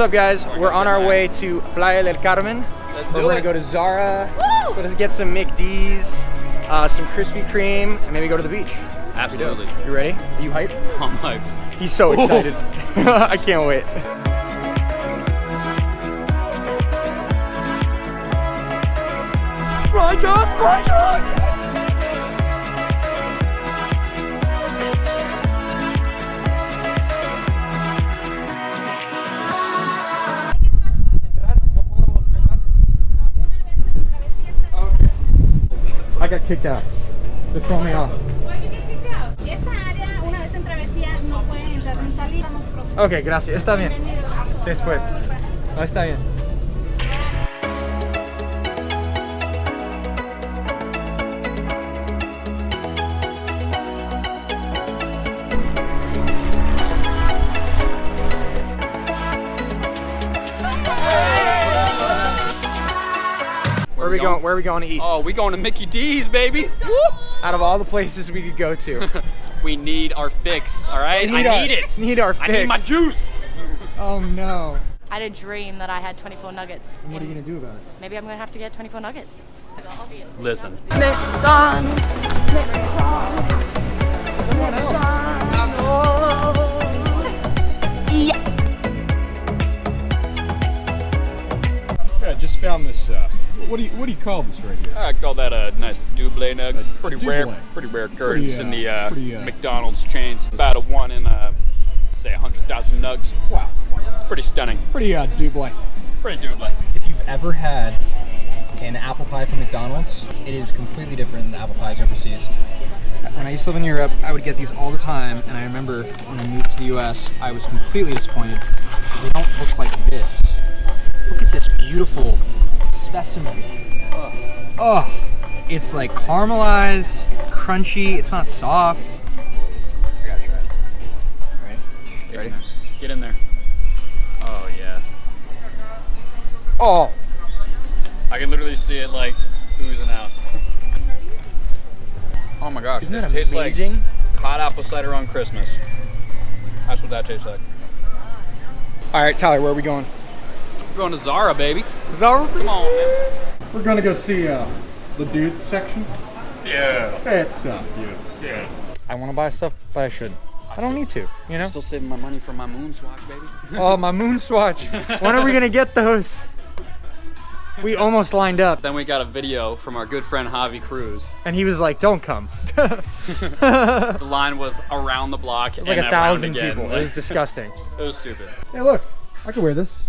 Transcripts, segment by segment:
What's up, guys? We're on our way to Playa del Carmen. We're gonna go to Zara, let's get some McD's, some Krispy Kreme, and maybe go to the beach. Absolutely. You ready? Are you hyped? I'm hyped. He's so excited. I can't wait. Run, Josh! Run, Josh! I got kicked out. They're throwing me off. Why'd you get kicked out? Esa área, una vez en travesía, no pueden entrar ni salir. Ok, gracias. Está bien. Después. No, está bien. Where are we going to eat? Oh, we going to Mickey D's, baby. Woo! Out of all the places we could go to. We need our fix, all right? I need it. Need our fix. I need my juice. Oh no. I had a dream that I had 24 nuggets. And what are you gonna do about it? Maybe I'm gonna have to get 24 nuggets. Obviously. Listen. McDonald's. Yeah. Yeah, just found this. What do you call this right here? I call that a nice double nug. Pretty rare occurrence in the McDonald's chains. About a 1 in say 100,000 nugs. Wow, It's pretty stunning. pretty double. Pretty double. If you've ever had an apple pie from McDonald's, it is completely different than the apple pies overseas. When I used to live in Europe, I would get these all the time, and I remember when I moved to the US, I was completely disappointed because they don't look like this. Look at this beautiful specimen. Oh, it's like caramelized, crunchy, it's not soft. I gotta try it. Alright, you ready? Get in there. Oh, yeah. Oh! I can literally see it like oozing out. Oh my gosh, Isn't this that tastes amazing? like hot apple cider on Christmas. That's what that tastes like. Alright, Tyler, where are we going? We're going to Zara, baby. Zara? Come on, man. We're gonna go see the dudes section. Yeah. It's beautiful. Yeah. I want to buy stuff, but I shouldn't. I don't need to, you know? Still saving my money for my moon swatch, baby. Oh, my moon swatch. When are we gonna get those? We almost lined up. Then we got a video from our good friend Javi Cruz. And he was like, don't come. The line was around the block. It was like and 1,000 around again. people. It was disgusting. It was stupid. Hey, look, I can wear this.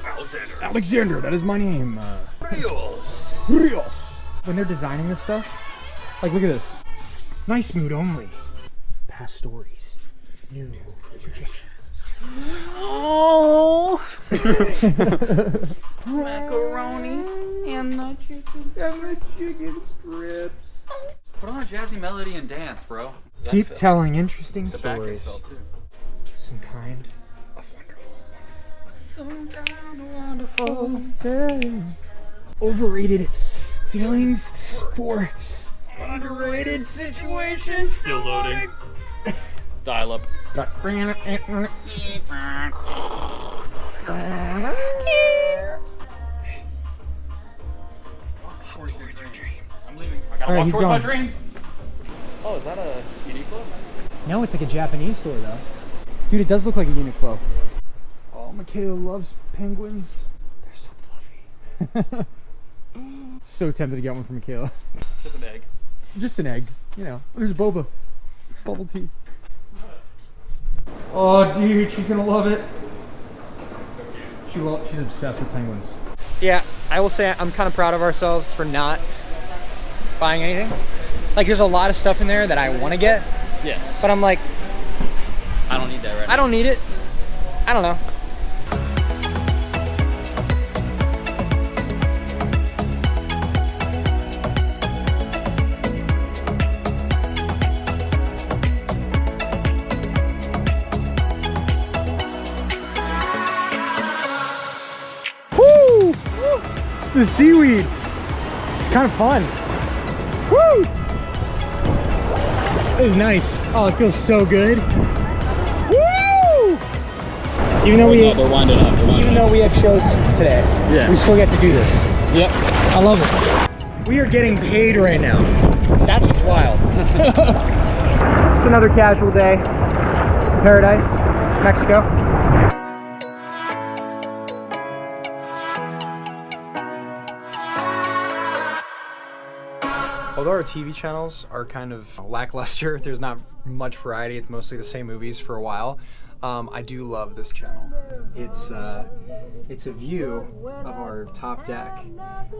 Alexander. Alexander, that is my name. Ríos. Ríos. When they're designing this stuff, like, look at this. Nice mood only. Past stories. New projections. Oh. Macaroni and the chicken. And the chicken strips. Put on a jazzy melody and dance, bro. Keep telling interesting The back is stories. felt too. Some kind of wonderful. Overrated feelings for underrated situations. Still loading. Dial up. I'm leaving. I gotta Alright, walk he's towards my gone. dreams. Oh, is that a Uniqlo? No, it's like a Japanese store though. Dude, it does look like a Uniqlo. Oh, Michaela loves penguins. They're so fluffy. So tempted to get one from Michaela. Just an egg. Just an egg, you know. There's boba. Bubble tea. Oh, dude, she's gonna love it. She's obsessed with penguins. Yeah, I will say I'm kind of proud of ourselves for not buying anything. Like, there's a lot of stuff in there that I want to get, Yes. but I'm like, I don't need that right now. I don't need it. I don't know. Woo! The seaweed. It's kind of fun. Woo! It is nice. Oh, it feels so good. Woo! Even though they're winding up. even though we have shows today, we still get to do this. Yep. I love it. We are getting paid right now. That's what's wild. Just another casual day in Paradise, Mexico. Although our TV channels are kind of lackluster, there's not much variety, it's mostly the same movies for a while, I do love this channel. It's a view of our top deck,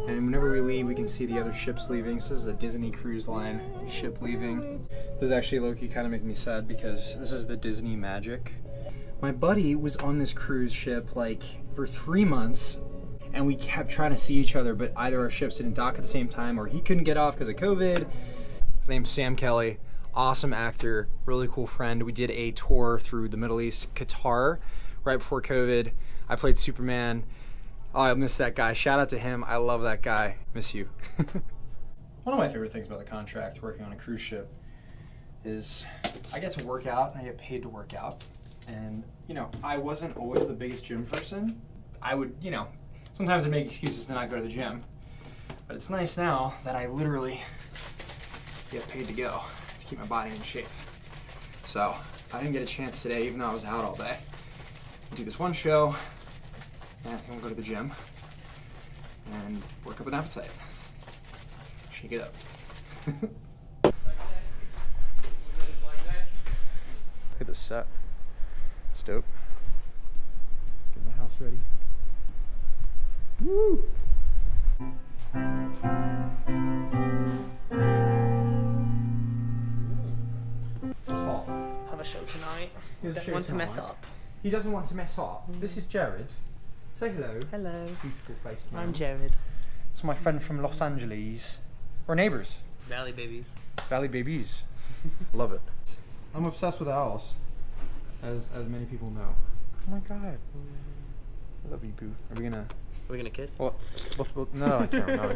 and whenever we leave we can see the other ships leaving. So this is a Disney Cruise Line ship leaving. This is actually low-key kind of making me sad because this is the Disney Magic. My buddy was on this cruise ship like for 3 months, and we kept trying to see each other, but either our ships didn't dock at the same time or he couldn't get off because of COVID. His name's Sam Kelly, awesome actor, really cool friend. We did a tour through the Middle East, Qatar, right before COVID. I played Superman. Oh, I miss that guy. Shout out to him. I love that guy. Miss you. One of my favorite things about the contract working on a cruise ship is I get to work out and I get paid to work out. And, you know, I wasn't always the biggest gym person. I would, you know, sometimes I make excuses to not go to the gym, but it's nice now that I literally get paid to go to keep my body in shape. So I didn't get a chance today, even though I was out all day, to do this one show, and I'm gonna go to the gym and work up an appetite. Shake it up. Look at this set. It's dope. Get my house ready. Woo! Paul. Have a show tonight. Don't want to mess up. He doesn't want to mess up. This is Jared. Say hello. Hello. Beautiful face. Man. I'm Jared. It's my friend from Los Angeles. We're neighbors. Valley babies. Valley babies. Love it. I'm obsessed with owls, as many people know. Oh my god. I love you, boo. Are we gonna kiss? Well, no, I can't remember.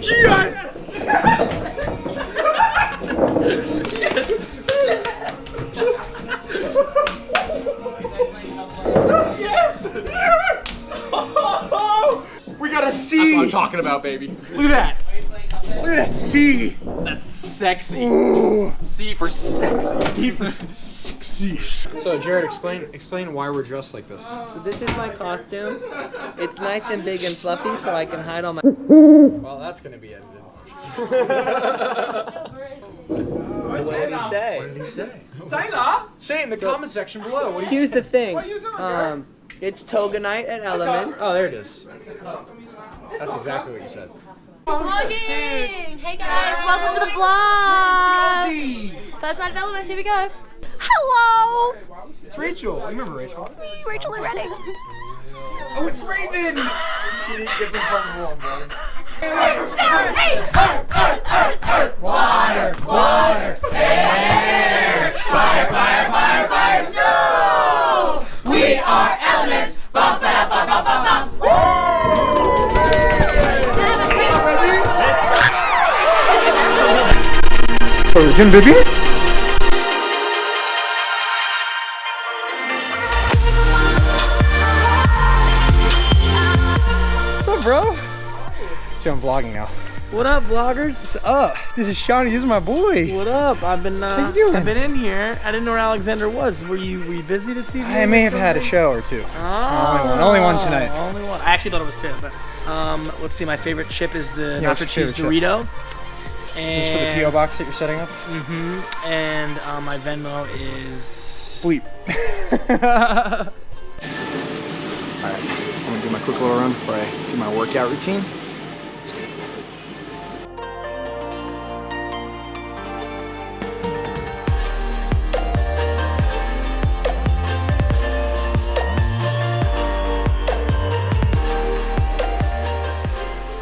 Yes! Yes! We got a C! That's what I'm talking about, baby. Look at that! Look at that C! That's sexy. Ooh. C for sexy. C for sexy. So Jared, explain why we're dressed like this. So this is my costume. It's nice and big and fluffy, so I can hide all my. Well, that's gonna be edited. What did he say? What did he say? Say it in the comment section below. What do you Here's say? the thing. It's toga night at Elements. Oh, there it is. That's exactly what you said. Vlogging! Hey guys, welcome to the vlog! First night of Elements, here we go. Hello! It's Rachel. You remember Rachel? It's me, Rachel and Redding. Oh, it's Raven! She gets uncomfortable on board. 6, 7, 8! Water, water, air, fire, fire, fire, fire, snow! We are Elements! Bum, ba, da, bum, bum, bum, bum. Jim, baby? What's up, bro? Jim, I'm vlogging now. What up, vloggers? What's up? This is Shawnee. This is my boy. What up? I've been How you doing? I've been in here. I didn't know where Alexander was. Were you busy this evening? I may have had a show or two. Oh, Only one tonight. Only one. I actually thought it was two, but let's see. My favorite chip is the Yeah, nacho what's your cheese favorite Dorito. And This is for the P.O. box that you're setting up? And my Venmo is Bleep. Alright, I'm gonna do my quick little run before I do my workout routine. Let's go.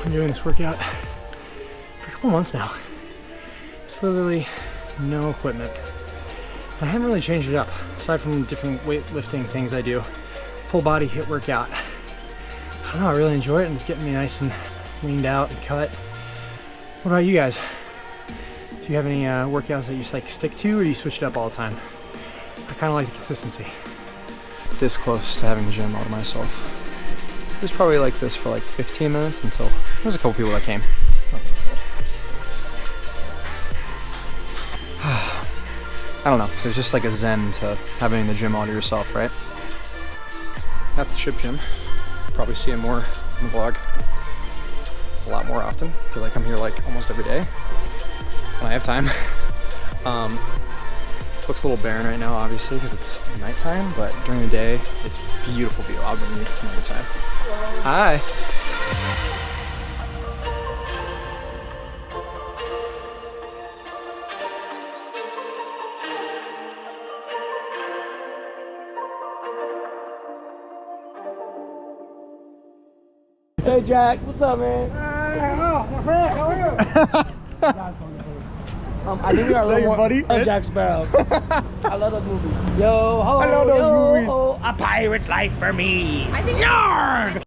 I'm doing this workout for a couple months now. It's literally no equipment. I haven't really changed it up, aside from different weightlifting things I do. Full body HIIT workout. I don't know, I really enjoy it, and it's getting me nice and leaned out and cut. What about you guys? Do you have any workouts that you just like stick to, or do you switch it up all the time? I kind of like the consistency. This close to having the gym all to myself. It was probably like this for like 15 minutes until there's a couple people that came. I don't know, there's just like a zen to having the gym all to yourself, right? That's the ship gym. Probably see it more in the vlog a lot more often because I come here like almost every day when I have time. Looks a little barren right now, obviously, because it's nighttime, but during the day, it's beautiful view. I'll bring you another time. Hi. Hey Jack, what's up, man? My friend, how are you? I think we are a little more. Buddy? Jack Sparrow. I love those movies. Yo, ho, I love those movies. A pirate's life for me. I think. Yarg!